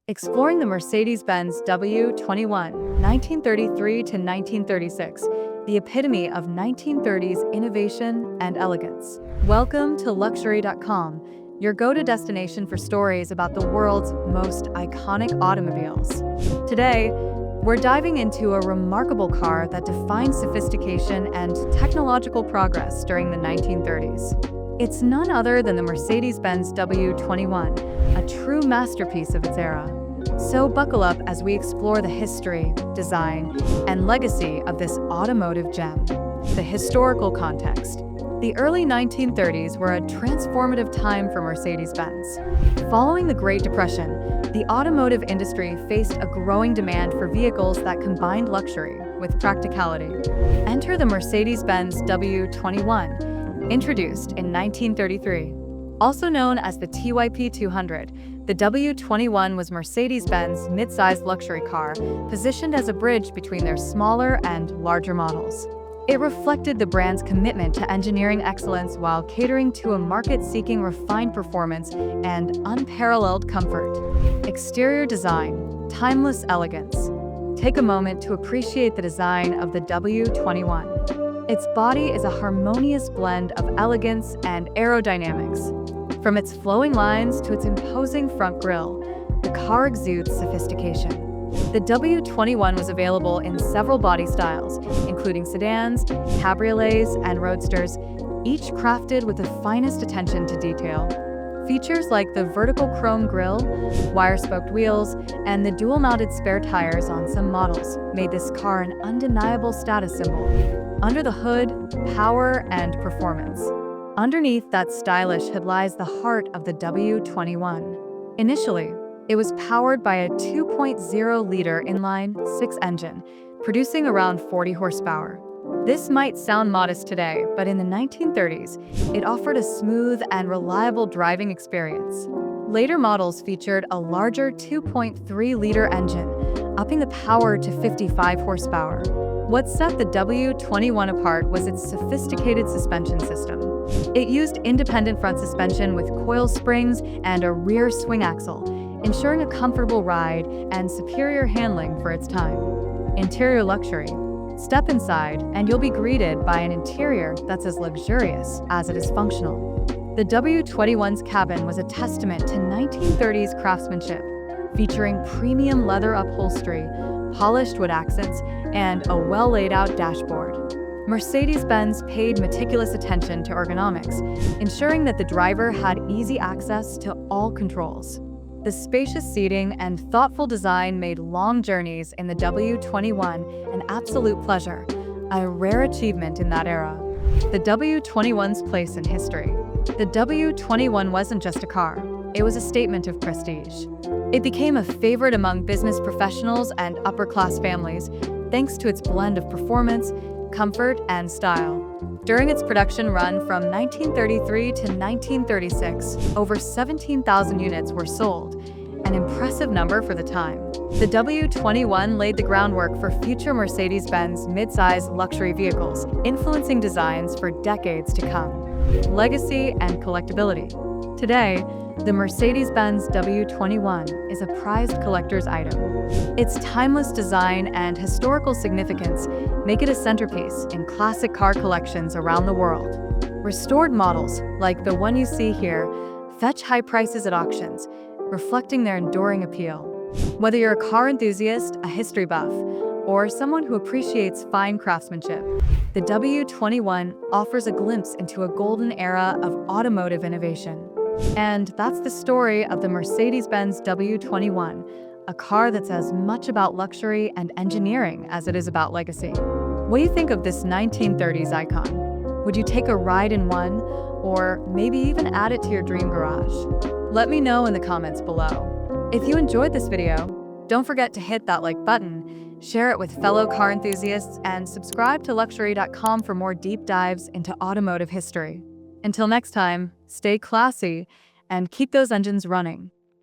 Exploring the Mercedes-Benz W21, 1933 to 1936, the epitome of 1930s innovation and elegance. Welcome to Luxury.com, your go-to destination for stories about the world's most iconic automobiles. Today, we're diving into a remarkable car that defined sophistication and technological progress during the 1930s. It's none other than the Mercedes-Benz W21, a true masterpiece of its era. So buckle up as we explore the history, design, and legacy of this automotive gem. The historical context. The early 1930s were a transformative time for Mercedes-Benz. Following the Great Depression, the automotive industry faced a growing demand for vehicles that combined luxury with practicality. Enter the Mercedes-Benz W21, introduced in 1933. Also known as the TYP 200, the W21 was Mercedes-Benz mid-sized luxury car, positioned as a bridge between their smaller and larger models. It reflected the brand's commitment to engineering excellence while catering to a market seeking refined performance and unparalleled comfort. Exterior design, timeless elegance. Take a moment to appreciate the design of the W21. Its body is a harmonious blend of elegance and aerodynamics. From its flowing lines to its imposing front grille, the car exudes sophistication. The W21 was available in several body styles, including sedans, cabriolets, and roadsters, each crafted with the finest attention to detail. Features like the vertical chrome grille, wire-spoked wheels, and the dual-mounted spare tires on some models made this car an undeniable status symbol. Under the hood, power and performance. Underneath that stylish hood lies the heart of the W21. Initially, it was powered by a 2.0-liter inline-six engine, producing around 40 horsepower. This might sound modest today, but in the 1930s, it offered a smooth and reliable driving experience. Later models featured a larger 2.3-liter engine, upping the power to 55 horsepower. What set the W21 apart was its sophisticated suspension system. It used independent front suspension with coil springs and a rear swing axle, ensuring a comfortable ride and superior handling for its time. Interior luxury. Step inside and you'll be greeted by an interior that's as luxurious as it is functional. The W21's cabin was a testament to 1930s craftsmanship, featuring premium leather upholstery, polished wood accents, and a well-laid-out dashboard. Mercedes-Benz paid meticulous attention to ergonomics, ensuring that the driver had easy access to all controls. The spacious seating and thoughtful design made long journeys in the W21 an absolute pleasure, a rare achievement in that era. The W21's place in history. The W21 wasn't just a car, it was a statement of prestige. It became a favorite among business professionals and upper-class families, thanks to its blend of performance, comfort, and style. During its production run from 1933 to 1936, over 17,000 units were sold, an impressive number for the time. The W21 laid the groundwork for future Mercedes-Benz mid-size luxury vehicles, influencing designs for decades to come. Legacy and collectability. Today, the Mercedes-Benz W21 is a prized collector's item. Its timeless design and historical significance make it a centerpiece in classic car collections around the world. Restored models, like the one you see here, fetch high prices at auctions, reflecting their enduring appeal. Whether you're a car enthusiast, a history buff, or someone who appreciates fine craftsmanship, the W21 offers a glimpse into a golden era of automotive innovation. And that's the story of the Mercedes-Benz W21, a car that's as much about luxury and engineering as it is about legacy. What do you think of this 1930s icon? Would you take a ride in one, or maybe even add it to your dream garage? Let me know in the comments below. If you enjoyed this video, don't forget to hit that like button, share it with fellow car enthusiasts, and subscribe to Luxury.com for more deep dives into automotive history. Until next time, stay classy and keep those engines running.